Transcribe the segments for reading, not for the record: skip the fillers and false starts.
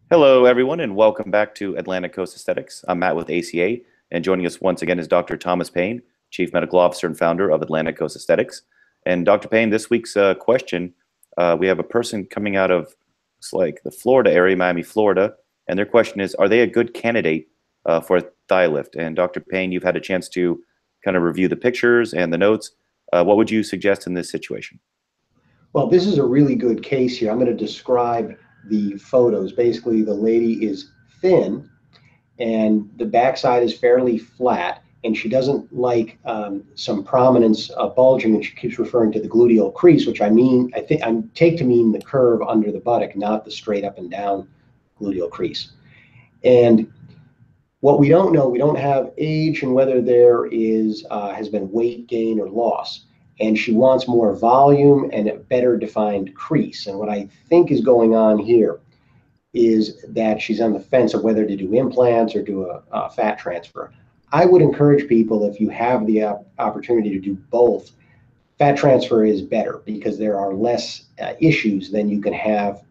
Hello, everyone, and welcome back to Atlantic Coast Aesthetics. I'm Matt with ACA, and joining us once again is Dr. Thomas Pane, Chief Medical Officer and founder of Atlantic Coast Aesthetics. And Dr. Pane, this week's question, we have a person coming out of, looks like the Florida area, Miami, Florida, and their question is, are they a good candidate for a thigh lift? And Dr. Pane, you've had a chance to kind of review the pictures and the notes. What would you suggest in this situation? Well, this is a really good case here. I'm going to describe the photos. Basically, the lady is thin and the backside is fairly flat, and she doesn't like some prominence bulging, and she keeps referring to the gluteal crease, which I take to mean the curve under the buttock, not the straight up and down gluteal crease. And what we don't know, we don't have age and whether there has been weight gain or loss. And she wants more volume and a better defined crease. And what I think is going on here is that she's on the fence of whether to do implants or do a fat transfer. I would encourage people, if you have the opportunity to do both, fat transfer is better because there are less issues than you can have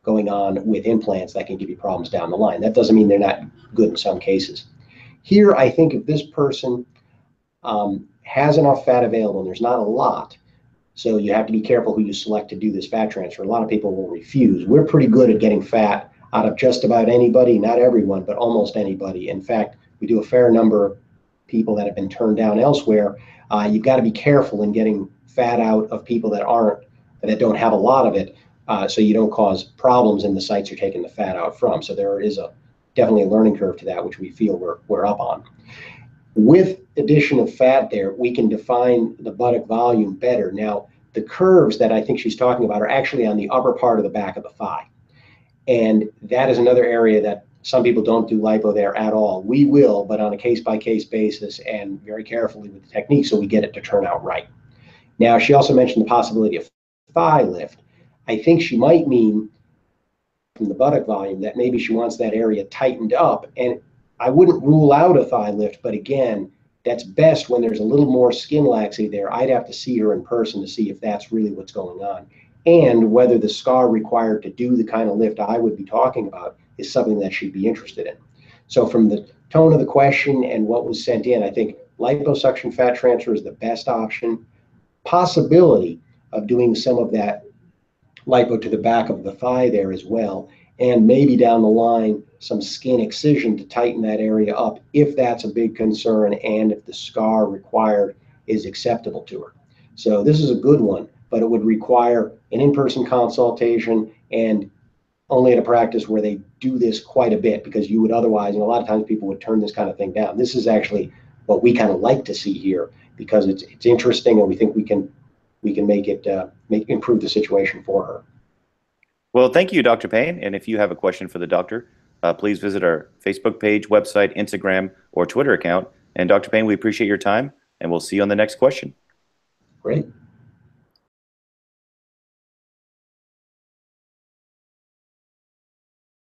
going on with implants that can give you problems down the line. That doesn't mean they're not good in some cases. Here, I think if this person has enough fat available, and there's not a lot, so you have to be careful who you select to do this fat transfer. A lot of people will refuse. We're pretty good at getting fat out of just about anybody, not everyone, but almost anybody. In fact, we do a fair number of people that have been turned down elsewhere. You've got to be careful in getting fat out of people that don't have a lot of it, so you don't cause problems in the sites you're taking the fat out from. So there is definitely a learning curve to that, which we feel we're up on. With addition of fat there, we can define the buttock volume better. Now, the curves that I think she's talking about are actually on the upper part of the back of the thigh. And that is another area that some people don't do lipo there at all. We will, but on a case-by-case basis and very carefully with the technique so we get it to turn out right. Now, she also mentioned the possibility of thigh lift. I think she might mean from the buttock volume that maybe she wants that area tightened up. And I wouldn't rule out a thigh lift, but again, that's best when there's a little more skin laxity there. I'd have to see her in person to see if that's really what's going on, and whether the scar required to do the kind of lift I would be talking about is something that she'd be interested in. So from the tone of the question and what was sent in, I think liposuction fat transfer is the best option. Possibility of doing some of that lipo to the back of the thigh there as well, and maybe down the line some skin excision to tighten that area up if that's a big concern and if the scar required is acceptable to her. So this is a good one, but it would require an in-person consultation and only at a practice where they do this quite a bit, because you would otherwise, and a lot of times people would turn this kind of thing down. This is actually what we kind of like to see here because it's interesting, and we think we can make it improve the situation for her. Well, thank you, Dr. Pane. And if you have a question for the doctor, please visit our Facebook page, website, Instagram, or Twitter account. And Dr. Pane, we appreciate your time, and we'll see you on the next question. Great.